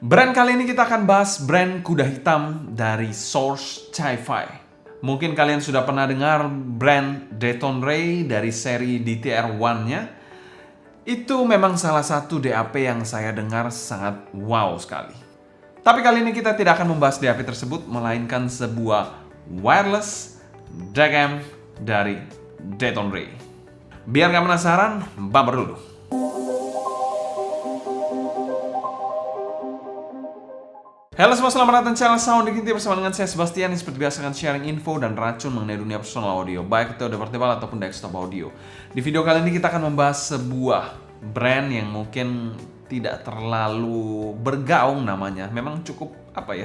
Brand kali ini kita akan bahas brand kuda hitam dari Source Chi-Fi. Mungkin kalian sudah pernah dengar brand Dayton Ray dari seri DTR1-nya. Itu memang salah satu DAP yang saya dengar sangat wow sekali. Tapi kali ini kita tidak akan membahas DAP tersebut, melainkan sebuah wireless DAC amp dari Dayton Ray. Biar nggak penasaran, bumper dulu. Halo semua, selamat datang di channel Sound Dignity bersama dengan saya Sebastian yang seperti biasa akan sharing info dan racun mengenai dunia personal audio, baik itu audio portable ataupun desktop audio. Di video kali ini kita akan membahas sebuah brand yang mungkin tidak terlalu bergaung namanya. Memang cukup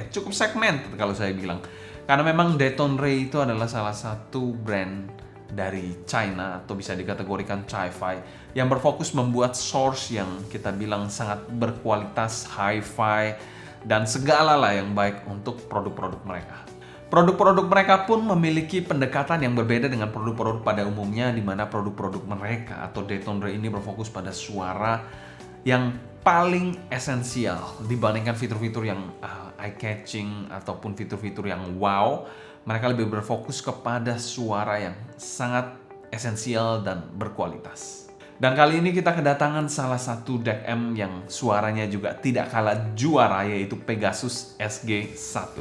cukup segmented kalau saya bilang. Karena memang Dayton Ray itu adalah salah satu brand dari China atau bisa dikategorikan Chi-Fi yang berfokus membuat source yang kita bilang sangat berkualitas hi-fi dan segala lah yang baik untuk produk-produk mereka. Produk-produk mereka pun memiliki pendekatan yang berbeda dengan produk-produk pada umumnya, di mana produk-produk mereka atau Dayton Ray ini berfokus pada suara yang paling esensial dibandingkan fitur-fitur yang eye-catching ataupun fitur-fitur yang wow. Mereka lebih berfokus kepada suara yang sangat esensial dan berkualitas. Dan kali ini kita kedatangan salah satu DAC amp yang suaranya juga tidak kalah juara, yaitu Pegasus SG1.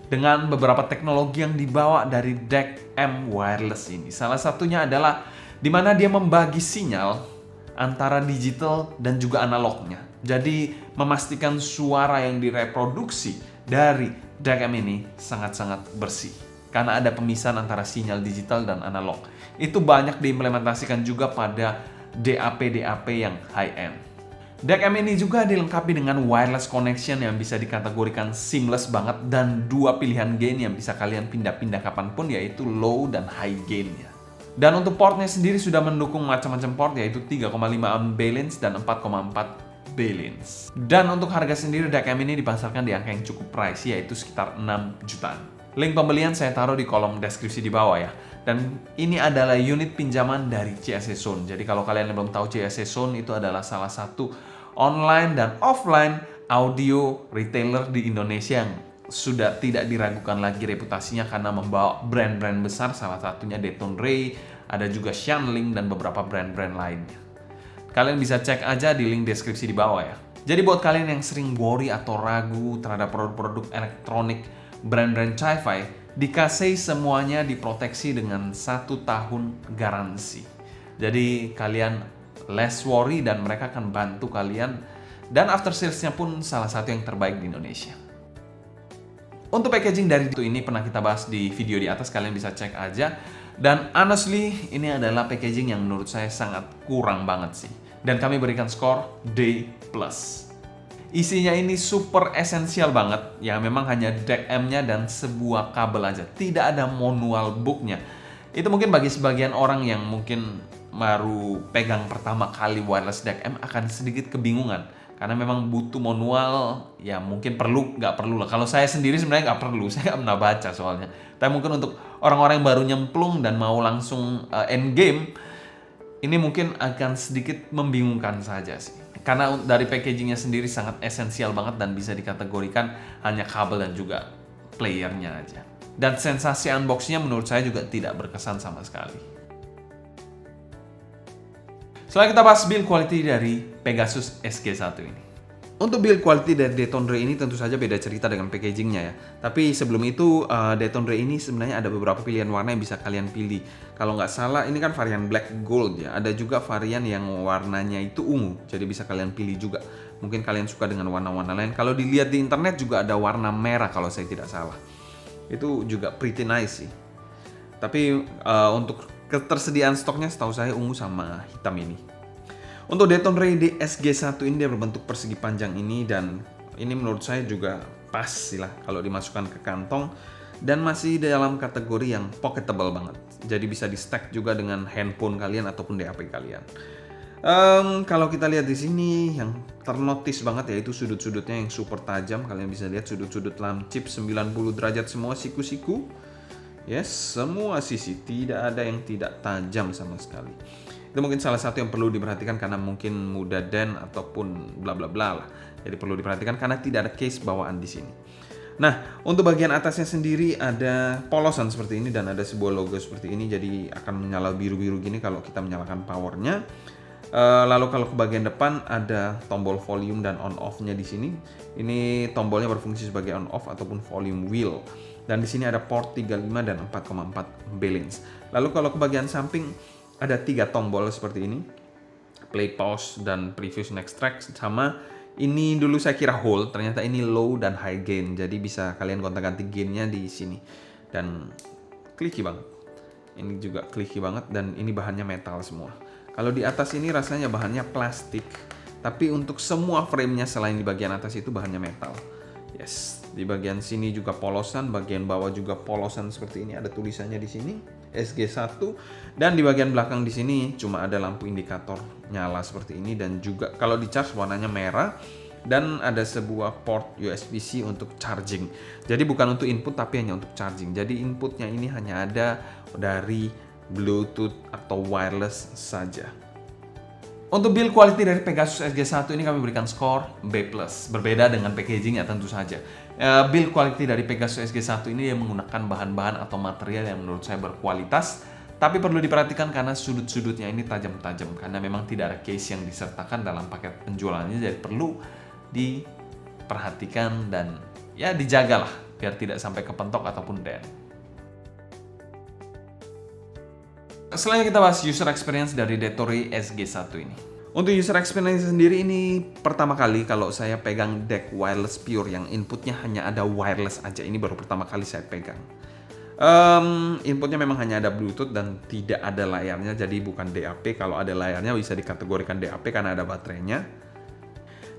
Dengan beberapa teknologi yang dibawa dari DAC amp wireless ini. Salah satunya adalah di mana dia membagi sinyal antara digital dan juga analognya. Jadi memastikan suara yang direproduksi dari DAC amp ini sangat-sangat bersih. Karena ada pemisahan antara sinyal digital dan analog. Itu banyak diimplementasikan juga pada DAP-DAP yang high-end. DAC amp ini juga dilengkapi dengan wireless connection yang bisa dikategorikan seamless banget dan dua pilihan gain yang bisa kalian pindah-pindah kapanpun, yaitu low dan high gain-nya. Dan untuk portnya sendiri sudah mendukung macam-macam port, yaitu 3,5 amp balance dan 4,4 balance. Dan untuk harga sendiri DAC amp ini dipasarkan di angka yang cukup pricey, yaitu sekitar 6 jutaan. Link pembelian saya taruh di kolom deskripsi di bawah ya. Dan ini adalah unit pinjaman dari CSC Sound. Jadi kalau kalian belum tahu, CSC Sound itu adalah salah satu online dan offline audio retailer di Indonesia yang sudah tidak diragukan lagi reputasinya karena membawa brand-brand besar, salah satunya Dayton Ray, ada juga Shanling dan beberapa brand-brand lainnya. Kalian bisa cek aja di link deskripsi di bawah ya. Jadi buat kalian yang sering worry atau ragu terhadap produk-produk elektronik brand-brand Chi-Fi, dikasih semuanya diproteksi dengan 1 tahun garansi. Jadi kalian less worry dan mereka akan bantu kalian. Dan after sales-nya pun salah satu yang terbaik di Indonesia. Untuk packaging dari itu ini pernah kita bahas di video di atas, kalian bisa cek aja. Dan honestly, ini adalah packaging yang menurut saya sangat kurang banget sih. Dan kami berikan skor D+. Isinya ini super esensial banget, ya memang hanya DAC amp-nya dan sebuah kabel aja. Tidak ada manual book-nya. Itu mungkin bagi sebagian orang yang mungkin baru pegang pertama kali wireless DAC amp akan sedikit kebingungan. Karena memang butuh manual, ya mungkin perlu, nggak perlu lah. Kalau saya sendiri sebenarnya nggak perlu, saya nggak pernah baca soalnya. Tapi mungkin untuk orang-orang yang baru nyemplung dan mau langsung end game, ini mungkin akan sedikit membingungkan saja sih. Karena dari packagingnya sendiri sangat esensial banget dan bisa dikategorikan hanya kabel dan juga playernya aja. Dan sensasi unboxingnya menurut saya juga tidak berkesan sama sekali. Selanjutnya kita bahas build quality dari Pegasus SG1 ini. Untuk build quality dari Dayton Ray ini tentu saja beda cerita dengan packagingnya ya. Tapi sebelum itu Dayton Ray ini sebenarnya ada beberapa pilihan warna yang bisa kalian pilih. Kalau nggak salah ini kan varian black gold ya. Ada juga varian yang warnanya itu ungu. Jadi bisa kalian pilih juga. Mungkin kalian suka dengan warna-warna lain. Kalau dilihat di internet juga ada warna merah kalau saya tidak salah. Itu juga pretty nice sih. Tapi untuk ketersediaan stoknya setahu saya ungu sama hitam ini. Untuk Dayton Ray SG1 ini dia berbentuk persegi panjang ini, dan ini menurut saya juga pas sih lah kalau dimasukkan ke kantong, dan masih dalam kategori yang pocketable banget. Jadi bisa di stack juga dengan handphone kalian ataupun DAP kalian. Kalau kita lihat di sini yang ternotis banget yaitu sudut-sudutnya yang super tajam. Kalian bisa lihat sudut-sudut lampip 90 derajat semua, siku-siku. Yes, semua sisi, tidak ada yang tidak tajam sama sekali. Itu mungkin salah satu yang perlu diperhatikan karena mungkin mudah den ataupun bla bla bla lah. Jadi perlu diperhatikan karena tidak ada case bawaan di sini. Nah, untuk bagian atasnya sendiri ada polosan seperti ini dan ada sebuah logo seperti ini, jadi akan menyala biru-biru gini kalau kita menyalakan powernya. Lalu kalau ke bagian depan ada tombol volume dan on off-nya di sini. Ini tombolnya berfungsi sebagai on off ataupun volume wheel. Dan di sini ada port 35 dan 4,4 balance. Lalu kalau ke bagian samping ada 3 tombol seperti ini. Play, pause, dan previous next track. Sama ini dulu saya kira hold, ternyata ini low dan high gain. Jadi bisa kalian gonta-ganti gainnya di sini. Dan clicky banget. Ini juga clicky banget dan ini bahannya metal semua. Kalau di atas ini rasanya bahannya plastik. Tapi untuk semua frame-nya selain di bagian atas itu bahannya metal. Yes, di bagian sini juga polosan, bagian bawah juga polosan seperti ini. Ada tulisannya di sini SG1 dan di bagian belakang di sini cuma ada lampu indikator nyala seperti ini dan juga kalau di charge warnanya merah dan ada sebuah port USB-C untuk charging. Jadi bukan untuk input tapi hanya untuk charging. Jadi inputnya ini hanya ada dari Bluetooth atau wireless saja. Untuk build quality dari Pegasus SG1 ini kami berikan skor B+. Berbeda dengan packaging ya tentu saja. Build quality dari Pegasus SG1 ini yang menggunakan bahan-bahan atau material yang menurut saya berkualitas. Tapi perlu diperhatikan karena sudut-sudutnya ini tajam-tajam. Karena memang tidak ada case yang disertakan dalam paket penjualannya. Jadi perlu diperhatikan dan ya dijagalah biar tidak sampai kepentok ataupun dent. Selanjutnya kita bahas user experience dari Dettori SG1 ini. Untuk user experience sendiri ini pertama kali kalau saya pegang DEC wireless pure yang inputnya hanya ada wireless aja. Ini baru pertama kali saya pegang. Inputnya memang hanya ada Bluetooth dan tidak ada layarnya, jadi bukan DAP. Kalau ada layarnya bisa dikategorikan DAP karena ada baterainya.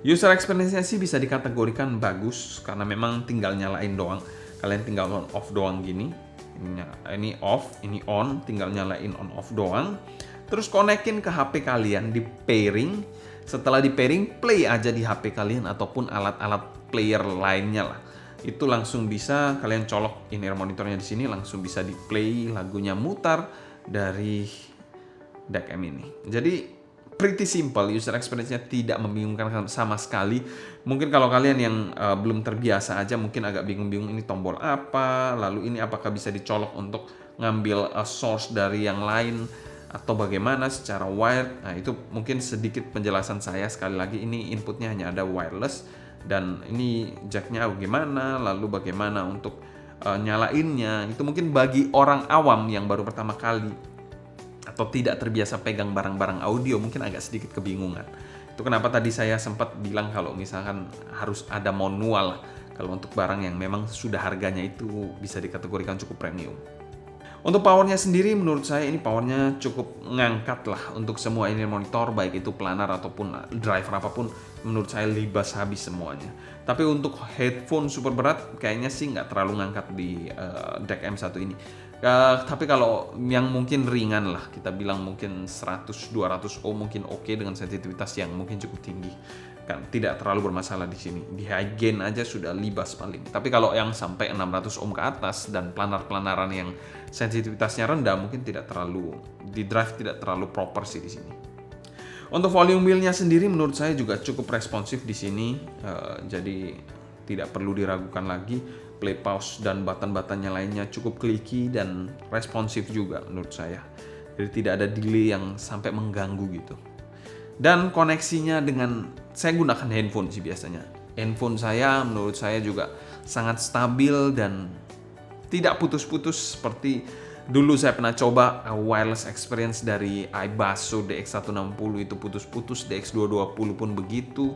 User experience-nya sih bisa dikategorikan bagus karena memang tinggal nyalain doang. Kalian tinggal on off doang gini. Ini off, ini on, tinggal nyalain on off doang. Terus konekin ke HP kalian di pairing. Setelah di pairing, play aja di HP kalian ataupun alat-alat player lainnya lah. Itu langsung bisa kalian colok in-ear monitornya di sini, langsung bisa di play lagunya mutar dari DEC M ini. Jadi pretty simple, user experience-nya tidak membingungkan sama sekali. Mungkin kalau kalian yang belum terbiasa aja mungkin agak bingung-bingung ini tombol apa, lalu ini apakah bisa dicolok untuk ngambil source dari yang lain atau bagaimana secara wired. Nah itu mungkin sedikit penjelasan saya. Sekali lagi ini inputnya hanya ada wireless dan ini jacknya gimana, lalu bagaimana untuk nyalainnya. Itu mungkin bagi orang awam yang baru pertama kali atau tidak terbiasa pegang barang-barang audio mungkin agak sedikit kebingungan. Itu kenapa tadi saya sempat bilang kalau misalkan harus ada manual kalau untuk barang yang memang sudah harganya itu bisa dikategorikan cukup premium. Untuk powernya sendiri menurut saya ini powernya cukup ngangkat lah untuk semua in-ear monitor, baik itu planar ataupun driver apapun, menurut saya libas habis semuanya. Tapi untuk headphone super berat kayaknya sih nggak terlalu ngangkat di DEC M1 ini. Tapi kalau yang mungkin ringan lah, kita bilang mungkin 100-200 ohm mungkin oke dengan sensitivitas yang mungkin cukup tinggi. Kan tidak terlalu bermasalah di sini. Di high gain aja sudah libas paling. Tapi kalau yang sampai 600 ohm ke atas dan planar-planaran yang sensitivitasnya rendah mungkin tidak terlalu di drive tidak terlalu proper sih di sini. Untuk volume wheel-nya sendiri menurut saya juga cukup responsif di sini. Jadi tidak perlu diragukan lagi. Play, pause dan button-buttonnya lainnya cukup clicky dan responsif juga menurut saya. Jadi tidak ada delay yang sampai mengganggu gitu. Dan koneksinya dengan saya gunakan handphone sih biasanya. Handphone saya menurut saya juga sangat stabil dan tidak putus-putus seperti dulu saya pernah coba wireless experience dari iBasso DX160 itu putus-putus, DX220 pun begitu.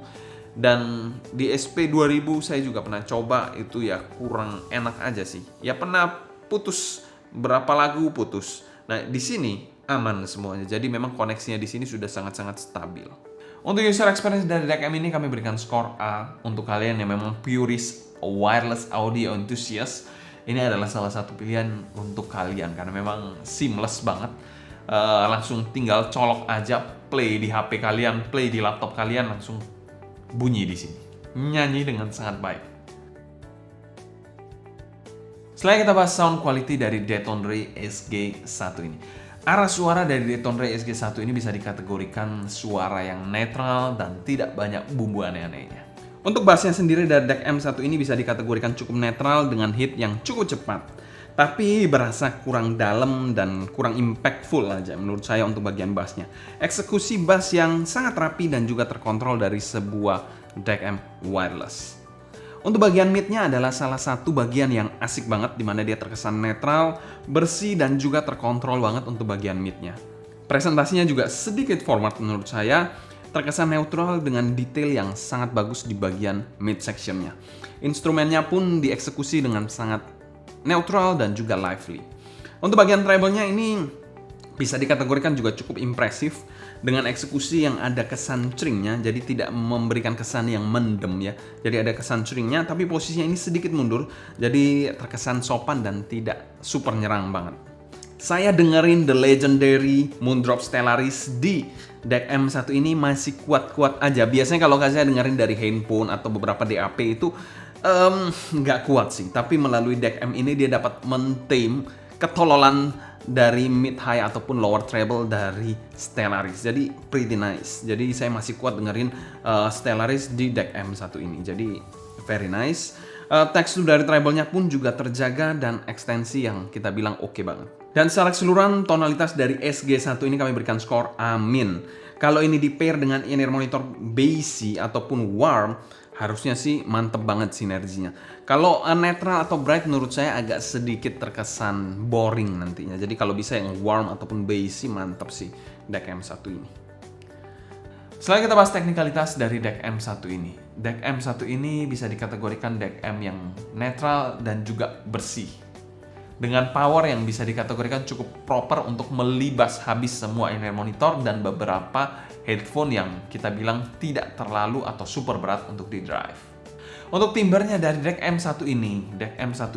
Dan di SP2000 saya juga pernah coba itu ya kurang enak aja sih. Ya pernah putus, berapa lagu putus. Nah, di sini aman semuanya. Jadi memang koneksinya di sini sudah sangat-sangat stabil. Untuk user experience dari DEC M ini kami berikan skor A. Untuk kalian yang memang purist wireless audio enthusiast, ini adalah salah satu pilihan untuk kalian karena memang seamless banget. Langsung tinggal colok aja, play di HP kalian, play di laptop kalian, langsung bunyi di sini. Nyanyi dengan sangat baik. Selanjutnya kita bahas sound quality dari Detonray SG1 ini. Arah suara dari Detonray SG1 ini bisa dikategorikan suara yang netral dan tidak banyak bumbu aneh-anehnya. Untuk bassnya sendiri dari deck M1 ini bisa dikategorikan cukup netral dengan hit yang cukup cepat. Tapi berasa kurang dalam dan kurang impactful aja menurut saya untuk bagian bassnya. Eksekusi bass yang sangat rapi dan juga terkontrol dari sebuah deck M wireless. Untuk bagian midnya adalah salah satu bagian yang asik banget di mana dia terkesan netral, bersih dan juga terkontrol banget untuk bagian midnya. Presentasinya juga sedikit format menurut saya, terkesan neutral dengan detail yang sangat bagus di bagian mid sectionnya. Instrumennya pun dieksekusi dengan sangat neutral dan juga lively. Untuk bagian treble-nya ini bisa dikategorikan juga cukup impresif dengan eksekusi yang ada kesan cringnya, jadi tidak memberikan kesan yang mendem ya. Jadi ada kesan cringnya tapi posisinya ini sedikit mundur, jadi terkesan sopan dan tidak super nyerang banget. Saya dengerin the legendary Moondrop Stellaris di deck M1 ini masih kuat-kuat aja. Biasanya kalau saya dengerin dari handphone atau beberapa DAP itu nggak kuat sih. Tapi melalui deck M ini dia dapat mentame ketololan dari mid high ataupun lower treble dari Stellaris. Jadi pretty nice. Jadi saya masih kuat dengerin Stellaris di deck M1 ini. Jadi very nice. Tekstur dari treble-nya pun juga terjaga dan ekstensi yang kita bilang oke banget. Dan secara keseluruhan tonalitas dari SG1 ini kami berikan skor amin. Kalau ini di pair dengan in-ear monitor bassy ataupun warm, harusnya sih mantep banget sinerginya. Kalau netral atau bright menurut saya agak sedikit terkesan boring nantinya. Jadi kalau bisa yang warm ataupun bassy mantep sih deck M1 ini. Setelah kita bahas teknikalitas dari deck M1 ini. Deck M1 ini bisa dikategorikan deck M yang netral dan juga bersih. Dengan power yang bisa dikategorikan cukup proper untuk melibas habis semua in-ear monitor dan beberapa headphone yang kita bilang tidak terlalu atau super berat untuk di drive. Untuk timbernya dari deck M1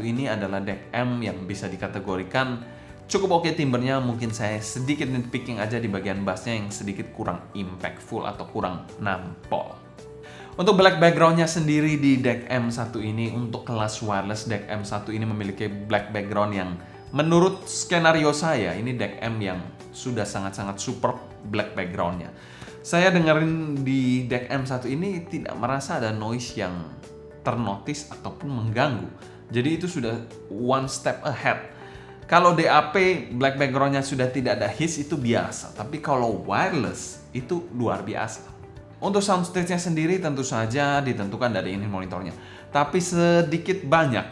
ini adalah deck M yang bisa dikategorikan cukup oke timbernya. Mungkin saya sedikit nitpicking aja di bagian bassnya yang sedikit kurang impactful atau kurang nampol. Untuk black backgroundnya sendiri di deck M1 ini, untuk kelas wireless deck M1 ini memiliki black background yang menurut skenario saya ini deck M yang sudah sangat-sangat super black backgroundnya. Saya dengerin di deck M1 ini tidak merasa ada noise yang ternotis ataupun mengganggu. Jadi itu sudah one step ahead. Kalau DAP black backgroundnya sudah tidak ada hiss itu biasa, tapi kalau wireless itu luar biasa. Untuk soundstage-nya sendiri tentu saja ditentukan dari in-ear monitornya. Tapi sedikit banyak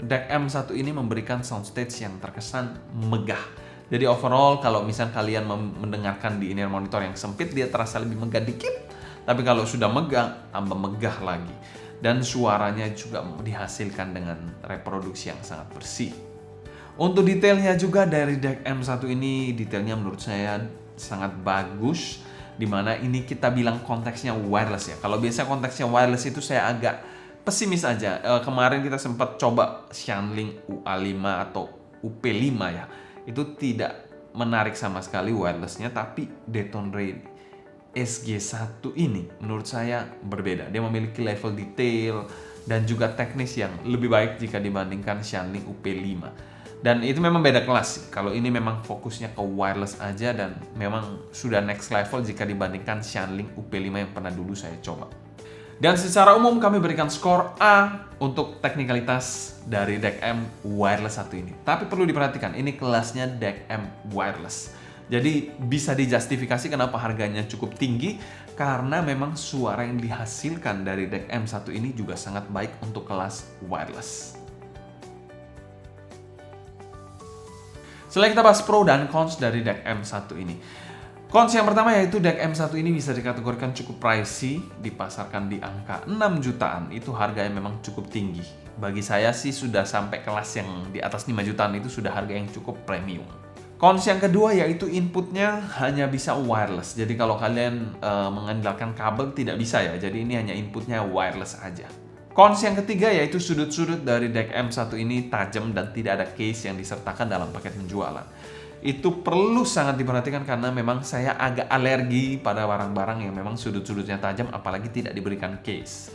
deck M1 ini memberikan soundstage yang terkesan megah. Jadi overall kalau misal kalian mendengarkan di in-ear monitor yang sempit dia terasa lebih megah dikit. Tapi kalau sudah megah, tambah megah lagi. Dan suaranya juga dihasilkan dengan reproduksi yang sangat bersih. Untuk detailnya juga dari deck M1 ini, detailnya menurut saya sangat bagus. Dimana ini kita bilang konteksnya wireless ya. Kalau biasa konteksnya wireless itu saya agak pesimis aja. Kemarin kita sempat coba Shanling UA5 atau UP5 ya. Itu tidak menarik sama sekali wirelessnya, tapi Dayton Ray SG1 ini menurut saya berbeda. Dia memiliki level detail dan juga teknis yang lebih baik jika dibandingkan Shanling UP5. Dan itu memang beda kelas sih. Kalau ini memang fokusnya ke wireless aja dan memang sudah next level jika dibandingkan Shanling UP5 yang pernah dulu saya coba. Dan secara umum kami berikan skor A untuk teknikalitas dari deck M wireless satu ini. Tapi perlu diperhatikan, ini kelasnya deck M wireless. Jadi bisa dijustifikasi kenapa harganya cukup tinggi, karena memang suara yang dihasilkan dari deck M1 ini juga sangat baik untuk kelas wireless. Setelah kita bahas pro dan cons dari deck M1 ini. Cons yang pertama yaitu deck M1 ini bisa dikategorikan cukup pricey, dipasarkan di angka 6 jutaan. Itu harga yang memang cukup tinggi. Bagi saya sih sudah sampai kelas yang di atas 5 jutaan itu sudah harga yang cukup premium. Cons yang kedua yaitu inputnya hanya bisa wireless. Jadi kalau kalian mengandalkan kabel tidak bisa ya. Jadi ini hanya inputnya wireless aja. Cons yang ketiga yaitu sudut-sudut dari deck M1 ini tajam dan tidak ada case yang disertakan dalam paket penjualan. Itu perlu sangat diperhatikan karena memang saya agak alergi pada barang-barang yang memang sudut-sudutnya tajam apalagi tidak diberikan case.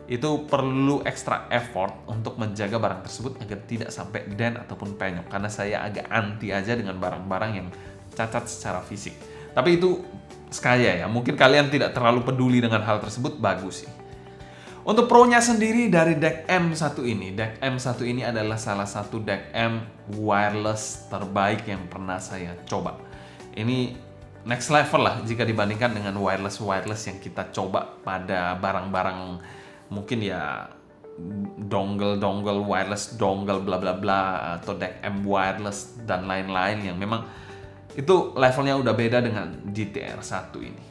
Itu perlu extra effort untuk menjaga barang tersebut agar tidak sampai dent ataupun penyok, karena saya agak anti aja dengan barang-barang yang cacat secara fisik. Tapi itu sekaya ya, mungkin kalian tidak terlalu peduli dengan hal tersebut, bagus sih. Untuk pro-nya sendiri dari deck M1 ini, deck M1 ini adalah salah satu deck M wireless terbaik yang pernah saya coba. Ini next level lah jika dibandingkan dengan wireless yang kita coba pada barang-barang mungkin ya dongle wireless dongle bla bla bla atau deck M wireless dan lain-lain yang memang itu levelnya udah beda dengan GTR 1 ini.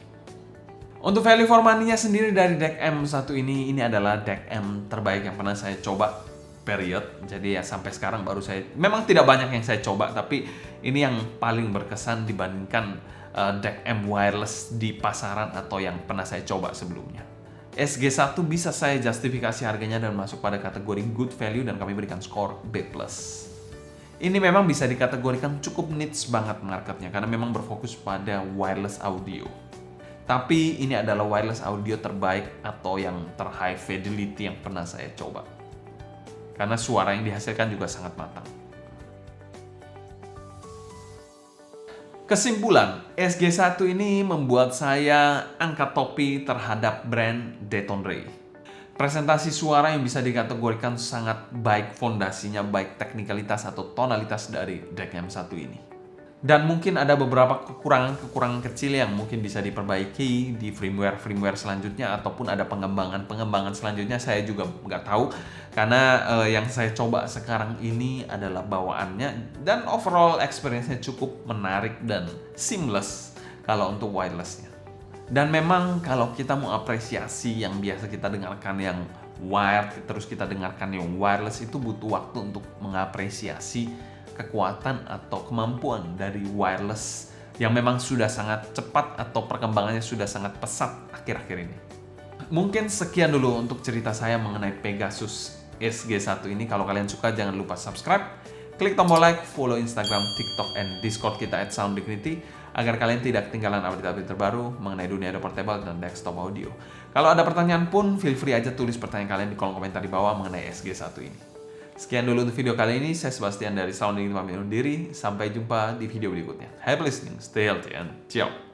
Untuk value for money-nya sendiri dari deck M1 ini adalah deck M terbaik yang pernah saya coba, period. Jadi ya sampai sekarang baru saya, memang tidak banyak yang saya coba, tapi ini yang paling berkesan dibandingkan deck M wireless di pasaran atau yang pernah saya coba sebelumnya. SG1 bisa saya justifikasi harganya dan masuk pada kategori good value dan kami berikan skor B+. Ini memang bisa dikategorikan cukup niche banget marketnya karena memang berfokus pada wireless audio. Tapi ini adalah wireless audio terbaik atau yang terhigh fidelity yang pernah saya coba. Karena suara yang dihasilkan juga sangat matang. Kesimpulan, SG1 ini membuat saya angkat topi terhadap brand Dayton Ray. Presentasi suara yang bisa dikategorikan sangat baik fondasinya, baik teknikalitas atau tonalitas dari deck M1 ini. Dan mungkin ada beberapa kekurangan kecil yang mungkin bisa diperbaiki di firmware selanjutnya ataupun ada pengembangan selanjutnya, saya juga nggak tahu karena yang saya coba sekarang ini adalah bawaannya dan overall experience-nya cukup menarik dan seamless kalau untuk wireless-nya. Dan memang kalau kita mau apresiasi yang biasa kita dengarkan yang wired terus kita dengarkan yang wireless itu butuh waktu untuk mengapresiasi kekuatan atau kemampuan dari wireless yang memang sudah sangat cepat atau perkembangannya sudah sangat pesat akhir-akhir ini. Mungkin sekian dulu untuk cerita saya mengenai Pegasus SG1 ini. Kalau kalian suka jangan lupa subscribe, klik tombol like, follow Instagram, TikTok, and Discord kita @sounddignity agar kalian tidak ketinggalan update-update terbaru mengenai dunia portable dan desktop audio. Kalau ada pertanyaan pun, feel free aja tulis pertanyaan kalian di kolom komentar di bawah mengenai SG1 ini. Sekian dulu untuk video kali ini. Saya Sebastian dari Sounding pamit undur diri. Sampai jumpa di video berikutnya. Happy listening, stay healthy, and ciao.